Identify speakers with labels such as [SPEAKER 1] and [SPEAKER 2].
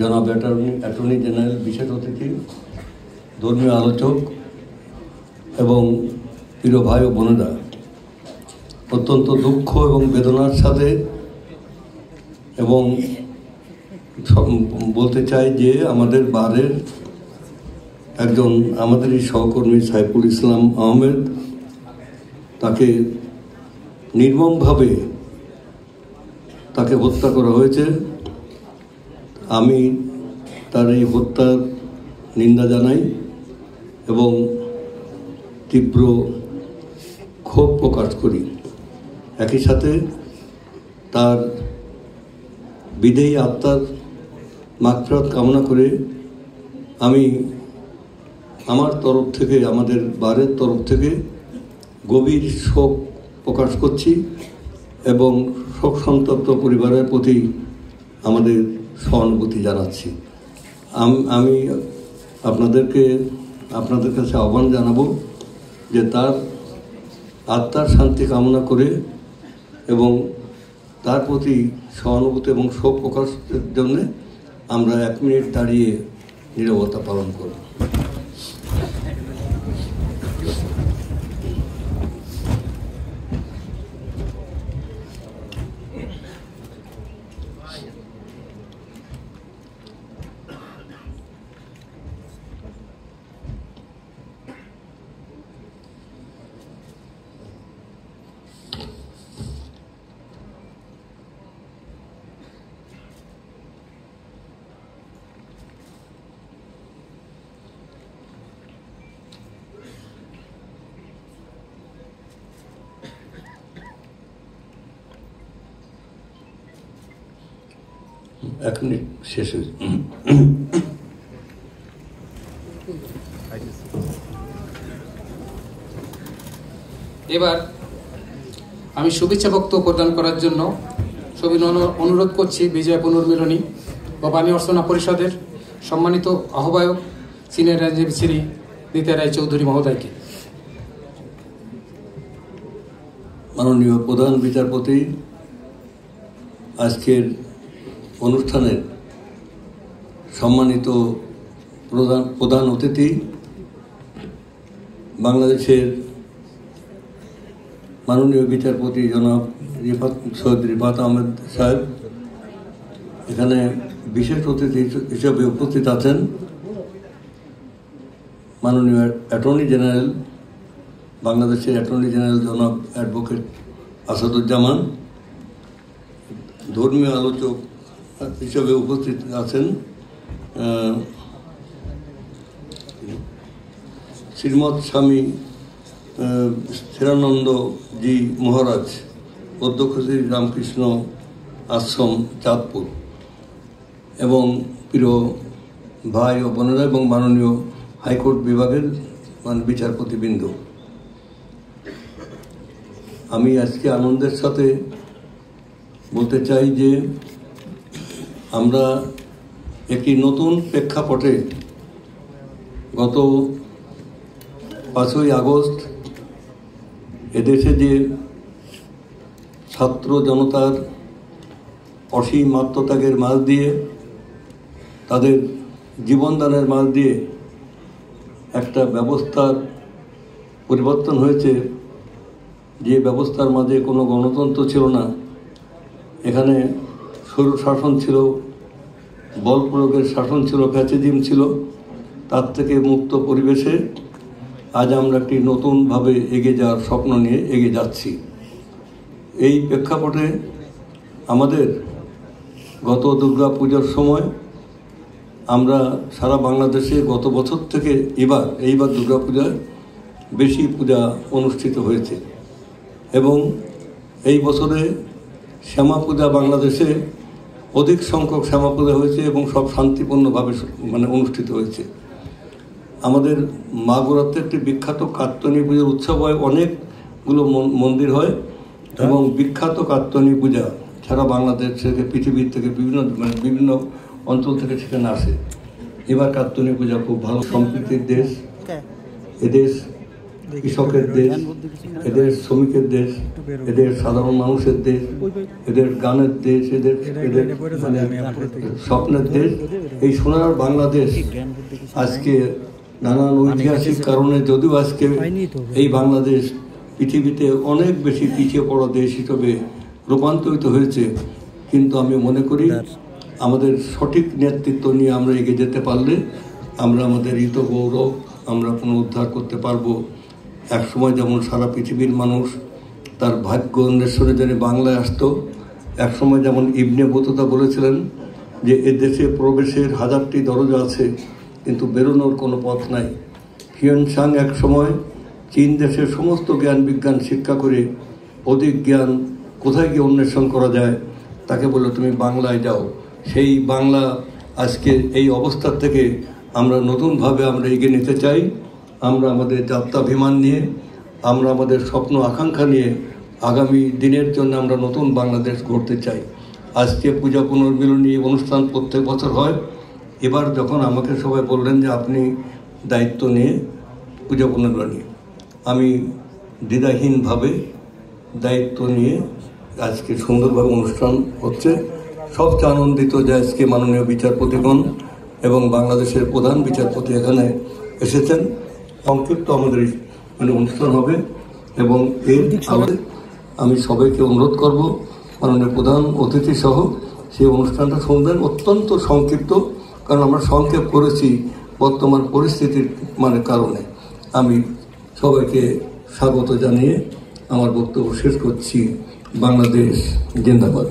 [SPEAKER 1] জনাব attorney general, বিশেষ অতিথি, ধর্মীয় আলোচক এবং প্রিয় ভাই ও বোনেরা, অত্যন্ত দুঃখ এবং বেদনার সাথে এবং বলতে চাই যে আমাদের বারের একজন আমাদেরই সহকর্মী সাইফুল ইসলাম আহমেদ, তাকে নির্মমভাবে তাকে হত্যা করা হয়েছে। আমি তার এই হত্যার নিন্দা জানাই এবং তীব্র ক্ষোভ প্রকাশ করি। একই সাথে তার বিদেহী আত্মার মাগফিরাত কামনা করে আমি আমার তরফ থেকে, আমাদের বারের তরফ থেকে গভীর শোক প্রকাশ করছি এবং শোক সন্তপ্ত পরিবারের প্রতি আমাদের সহানুভূতি জানাচ্ছি। আমি আপনাদের কাছে আহ্বান জানাবো যে তার আত্মার শান্তি কামনা করে এবং তার প্রতি সহানুভূতি এবং শোক প্রকাশের জন্য আমরা 1 মিনিট দাঁড়িয়ে নীরবতা পালন করব। এক মিনিট শেষ হয়েছে।
[SPEAKER 2] এবার আমি শুভেচ্ছা বক্তব্য প্রদান করার জন্য অনুরোধ করছি বিজয় পুনর্মিলনী ও বাণী অর্চনা পরিষদের সম্মানিত আহ্বায়ক সিনিয়র আইনজীবী শ্রী নিতাই রায় চৌধুরী মহোদয়কে।
[SPEAKER 1] মাননীয় প্রধান বিচারপতি, আজকের অনুষ্ঠানের সম্মানিত প্রধান অতিথি, বাংলাদেশের মাননীয় বিচারপতি জনাব সৈয়দ রিফাত আহমেদ সাহেব, এখানে বিশেষ অতিথি হিসেবে উপস্থিত আছেন মাননীয় অ্যাটর্নি জেনারেল, বাংলাদেশের অ্যাটর্নি জেনারেল জনাব অ্যাডভোকেট আসাদুজ্জামান, ধর্মীয় আলোচক হিসেবে উপস্থিত আছেন শ্রীমৎ স্বামী স্থিরানন্দ জি মহারাজ, অধ্যক্ষ শ্রী রামকৃষ্ণ আশ্রম চাঁদপুর, এবং প্রিয় ভাই ও বোনেরা এবং মাননীয় হাইকোর্ট বিভাগের বিচারপতিবৃন্দ, আমি আজকে আনন্দের সাথে বলতে চাই যে আমরা একটি নতুন প্রেক্ষাপটে গত 5ই আগস্ট এদেশে যে ছাত্র জনতার অসীম আত্মত্যাগের মাঝ দিয়ে, তাদের জীবনদানের মাঝ দিয়ে একটা ব্যবস্থার পরিবর্তন হয়েছে, যে ব্যবস্থার মাঝে কোনো গণতন্ত্র ছিল না, এখানে স্বৈর শাসন ছিল, বল প্রয়োগের শাসন ছিল, ফ্যাসিজম ছিল। তার থেকে মুক্ত পরিবেশে আজ আমরা একটি নতুনভাবে এগিয়ে যাওয়ার স্বপ্ন নিয়ে এগিয়ে যাচ্ছি। এই প্রেক্ষাপটে আমাদের গত দুর্গা পূজার সময় আমরা সারা বাংলাদেশে গত বছর থেকে এইবার দুর্গা পূজায় বেশি পূজা অনুষ্ঠিত হয়েছে এবং এই বছরে শ্যামা পূজা বাংলাদেশে অধিক সংখ্যক শ্যামা পূজা হয়েছে এবং সব শান্তিপূর্ণভাবে অনুষ্ঠিত হয়েছে। আমাদের মাগুরাতে একটি বিখ্যাত কাত্যায়নী পূজার উৎসব হয়, অনেকগুলো মন্দির হয় এবং বিখ্যাত কাত্যায়নী পূজা সারা বাংলাদেশ থেকে, পৃথিবীর থেকে বিভিন্ন অঞ্চল থেকে সেখানে আসে। এবার কাত্যায়নী পূজা খুব ভালো সম্প্রীতির দেশ, এদেশ কৃষকের দেশ, এদের শ্রমিকের দেশ, এদের সাধারণ মানুষের দেশ, এদের গানের দেশ, এদের এদের মানে স্বপ্নের দেশ। এই সোনার বাংলাদেশ আজকে নানান ঐতিহাসিক কারণে যদিও আজকে এই বাংলাদেশ পৃথিবীতে অনেক বেশি পিছিয়ে পড়া দেশ হিসেবে রূপান্তরিত হয়েছে, কিন্তু আমি মনে করি আমাদের সঠিক নেতৃত্ব নিয়ে আমরা এগিয়ে যেতে পারলে আমরা আমাদের ঋত গৌরব আমরা পুনরুদ্ধার করতে পারবো। একসময় যেমন সারা পৃথিবীর মানুষ তার ভাগ্য অন্বেষণে জন্য বাংলায় আসতো, একসময় যেমন ইবনে বতুতা বলেছিলেন যে এ দেশে প্রবেশের 1000টি দরজা আছে কিন্তু বেরোনোর কোনো পথ নাই। হিউয়েন-সাং এক সময় চীন দেশের সমস্ত জ্ঞান বিজ্ঞান শিক্ষা করে অধিক জ্ঞান কোথায় গিয়ে অন্বেষণ করা যায় তাকে বললো তুমি বাংলায় যাও। সেই বাংলা আজকে এই অবস্থার থেকে আমরা নতুনভাবে আমরা এগিয়ে নিতে চাই। আমরা আমাদের যাত্রাভিমান নিয়ে, আমরা আমাদের স্বপ্ন আকাঙ্ক্ষা নিয়ে আগামী দিনের জন্য আমরা নতুন বাংলাদেশ গড়তে চাই। আজকে পূজা পুনর্মিলনী অনুষ্ঠান প্রত্যেক বছর হয়। এবার যখন আমাকে সবাই বললেন যে আপনি দায়িত্ব নিয়ে পূজা পুনর্মিলনী, আমি দ্বিধাহীনভাবে দায়িত্ব নিয়ে আজকে সুন্দরভাবে অনুষ্ঠান হচ্ছে। সবচেয়ে আনন্দিত যে আজকে মাননীয় বিচারপতিগণ এবং বাংলাদেশের প্রধান বিচারপতি এখানে এসেছেন। সংক্ষিপ্ত আমাদের মানে অনুষ্ঠান হবে এবং এর আমি সবাইকে অনুরোধ করব মাননীয় প্রধান অতিথি সহ সেই অনুষ্ঠানটা শুনবেন। অত্যন্ত সংক্ষিপ্ত, কারণ আমরা সংক্ষেপ করেছি বর্তমান পরিস্থিতির মানে কারণে। আমি সবাইকে স্বাগত জানিয়ে আমার বক্তব্য শেষ করছি। বাংলাদেশ জিন্দাবাদ।